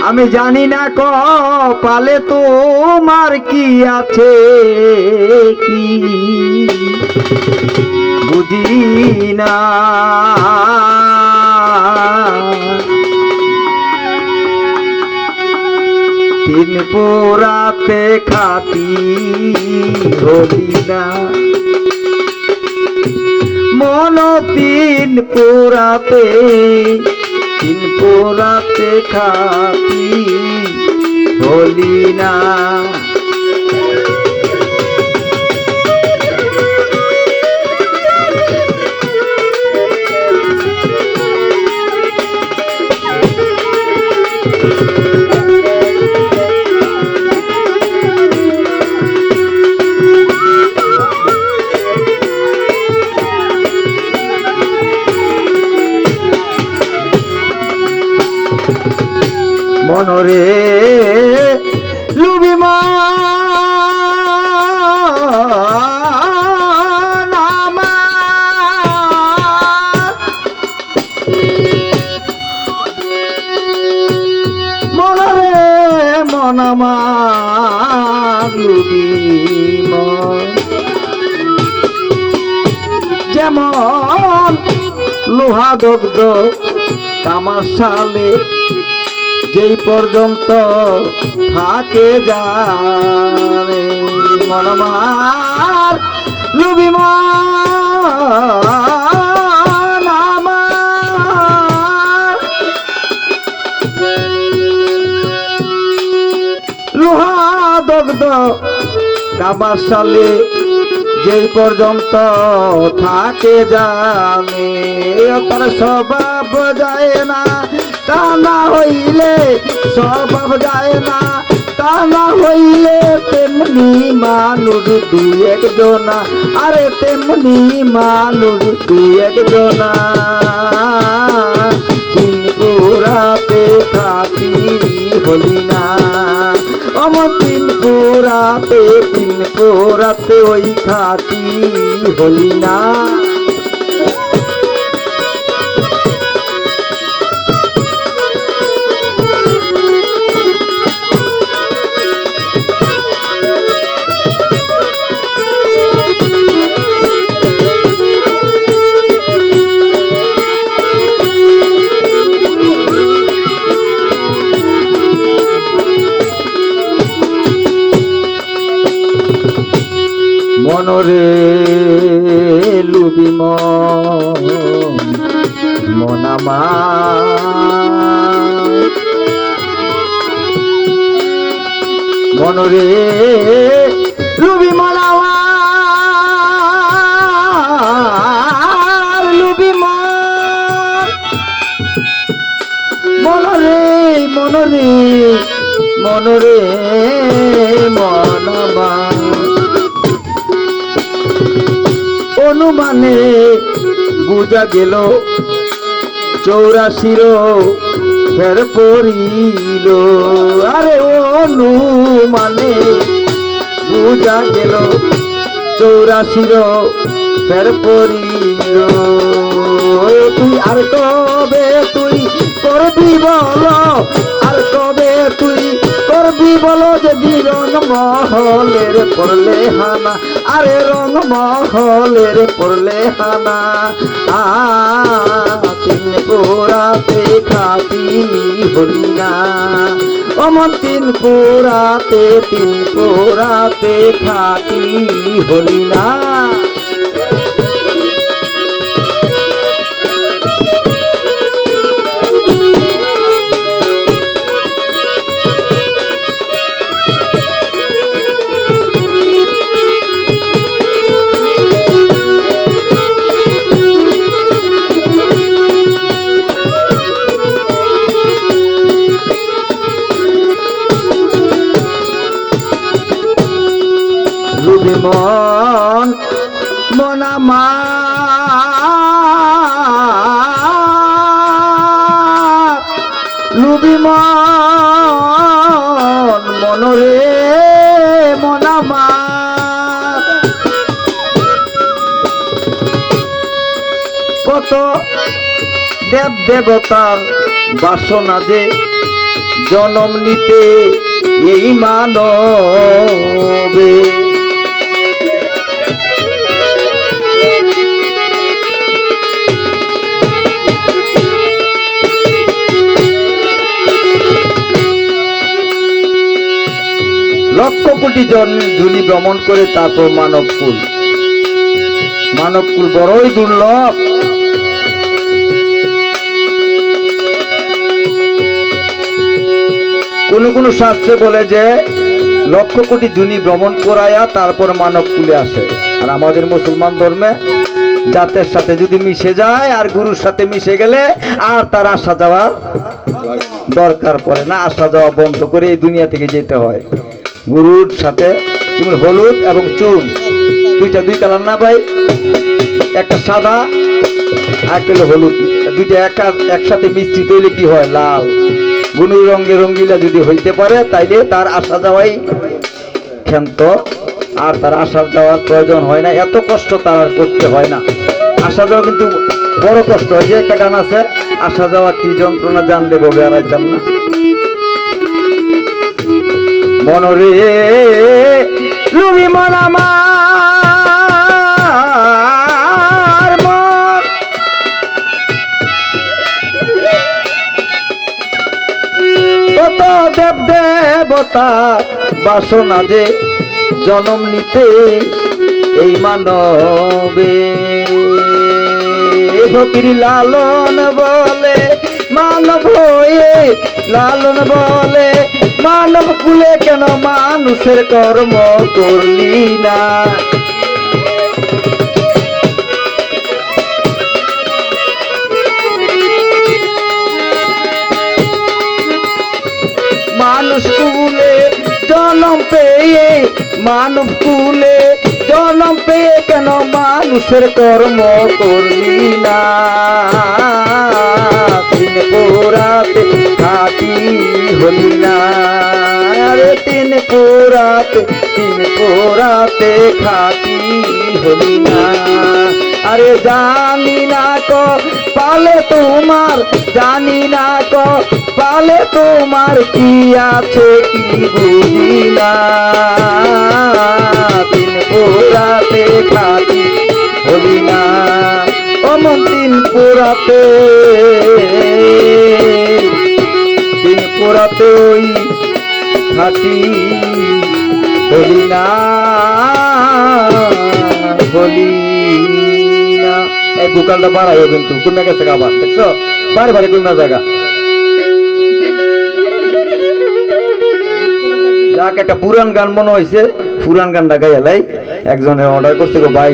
আমি জানি না কপালে তোমার কি আছে, কি বুঝি না। তিন পোরাতে খাতি হলি না, মন তিন পোরাতে, তিন পোরাতে খাতি হলি না। মনরে লুবি মন আমার, মনরে মন আমার লুবি মন, যেমন লোহা দগ্ধ তামাশালে যেই পর্যন্ত থাকে জানে। মন আমার লুবি মন আমার, লোহা দগ্ধ কাবাসালে যেই পর্যন্ত থাকে জানে। তার স্বভাব যায় না, তা না হইলে স্বভাব যায় না, তা না হইলে তেমনি মানুষ দুই একজনা, আরে তেমনি মানুষ দুই একজনা। তিন পোরাতে খাতি হলি না, আমার তিন পোরাতে, তিন পোরাতে ওই খাতি হলি না। মনরে লুবি মন আমার, মনরে লুবি মন আমার, লুবি মনরে, মনরে মনরে মন আমার। অনুমানে বুঝা গেল 84 ফের পড়িল, আরে অনুমানে বুঝা গেল 84 ফের পড়িল। তুই আর কবে তুই করবি বলো, আর কবে তুই করবি বলো, যদি রং মহলের পড়লে হানা, আরে রং মহলের পড়লে হানা। তিন পোরাতে খাতি হলি না, অমন তিন পোরাতে, তিন পোরাতে খাতি হলি না। মন মন আমার, লুবি মন মনরে মন আমার। কত দেব দেবতার বাসনা যে জনম নিতে এই মানবে। লক্ষ কোটি জনি ভ্রমণ করে তারপর মানবকুল বড়ই দুর্লভ। কোন শাস্ত্রে বলে যে লক্ষ কোটি জনি ভ্রমণ করায়া তারপর মানবকুলে আসে। আর আমাদের মুসলমান ধর্মে জাতের সাথে যদি মিশে যায় আর গুরুর সাথে মিশে গেলে আর তার আসা যাওয়ার দরকার পড়ে না, আসা যাওয়া বন্ধ করে এই দুনিয়া থেকে যেতে হয়। গুরুর সাথে হলুদ এবং চুন দুই কালার না ভাই, একটা সাদা আর একটা হলুদ, দুইটা একসাথে মিশ্রিত হইলে কি হয়? লাল। গুরুর রঙে রঙ্গিলা যদি হইতে পারে তাইলে তার আসা যাওয়াই ক্ষান্ত, আর তার আসা যাওয়ার প্রয়োজন হয় না, এত কষ্ট তার আর করতে হয় না। আসা যাওয়া কিন্তু বড় কষ্ট হয়। যে একটা গান আছে, আসা যাওয়া কি যন্ত্রণা জানলে বলে আর একদম না। মনরে লুবি মন আমার মন, কত দেব দেবতা বাসনা যে জনম নিতে এই মানবে। ফকির লালন বলে মানব হয়ে, লালন বলে মানব কুলে কেন মানুষের কর্ম করলি না। মানুষ কুলে জন্ম পেয়ে, মানব কুলে জন্ম পেয়ে কেন মানুষের কর্ম করলি না। তিন পোরাতে খাটি হলি না, আরে তিন পোরাতে খাটি হলি না। আরে জানি না কো পালে তোমার, জানি না কো পালে তোমার কি আছে কি বুঝি না। তিন পোরাতে খাটি হলি না, অমন তিন পোরাতে ওই খাটি হলি না, হলি না। এই দোকানটা বাড়াইও কিন্তু কোন গেছে আবার, দেখছো বারে বারে কোন জায়গা। যাক, একটা পুরান গান মনে হয়েছে, পুরান গানটা গাইলাই। একজনে অর্ডার করছে, ভাই